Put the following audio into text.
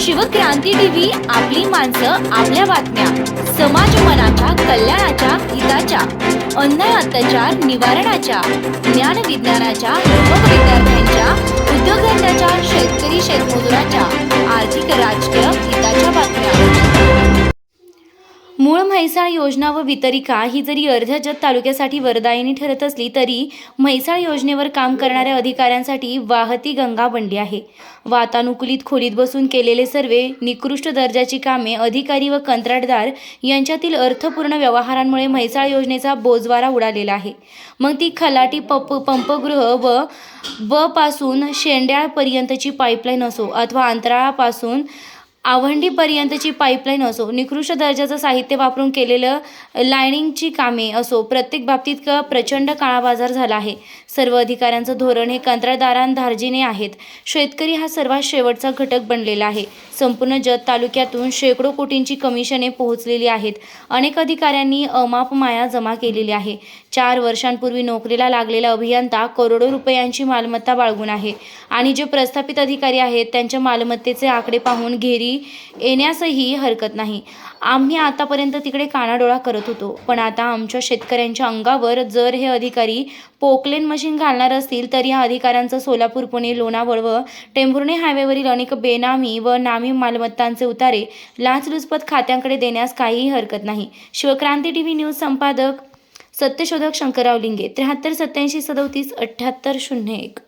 Shivkranti TV, आपली माणसं, आपल्या बातम्या, समाज मनाच्या कल्याणाच्या, हिताच्या, अन्याय अत्याचार निवारणाच्या, ज्ञान विज्ञानाच्या, युवक विद्यार्थ्यांच्या, उद्योगधंद्याच्या, शेतकरी शेतमजुराच्या, आर्थिक राजकीय हिताच्या बातम्या। मूळ म्हैसाळ योजना व वितरिका ही जरी अर्ध्या जत तालुक्यासाठी वरदायिनी ठरत असली तरी म्हैसाळ योजनेवर काम करणाऱ्या अधिकाऱ्यांसाठी वाहती गंगा बनली आहे। वातानुकूलित खोलीत बसून केलेले सर्वे, निकृष्ट दर्जाची कामे, अधिकारी व कंत्राटदार यांच्यातील अर्थपूर्ण व्यवहारांमुळे म्हैसाळ योजनेचा बोजवारा उडालेला आहे। मग ती खलाटी पंपगृह व पासून शेंड्याळपर्यंतची पाईपलाईन असो अथवा अंतराळापासून आवंडीपर्यंतची पाईपलाईन असो, निकृष्ट दर्जाचं साहित्य वापरून केलेलं लाईनिंगची कामे असो, प्रत्येक बाबतीत प्रचंड काळाबाजार झाला आहे। सर्व अधिकाऱ्यांचं धोरण हे कंत्राटदारांधार्जिने आहेत। शेतकरी हा सर्वात शेवटचा घटक बनलेला आहे। संपूर्ण जत तालुक्यातून शेकडो कोटींची कमिशने पोहोचलेली आहेत। अनेक अधिकाऱ्यांनी अमाप माया जमा केलेली आहे। 4 वर्षांपूर्वी नोकरीला लागलेला अभियंता करोडो रुपयांची मालमत्ता बाळगून आहे आणि जे प्रस्थापित अधिकारी आहेत त्यांच्या मालमत्तेचे आकडे पाहून घेरी येण्यासही हरकत नाही। आम्ही आतापर्यंत तिकडे कानाडोळा करत होतो, पण आता आमच्या शेतकऱ्यांच्या अंगावर जर हे अधिकारी पोकलेन मशीन घालणार असतील तर या अधिकाऱ्यांचं सोलापूर, पुणे, लोणावळ व टेंभुर्णी हायवेवरील अनेक बेनामी व नामी मालमत्तांचे उतारे लाचलुचपत खात्यांकडे देण्यास काहीही हरकत नाही। शिवक्रांती टीव्ही न्यूज संपादक सत्यशोधक शंकरराव लिंगे 73 87 37 78 01।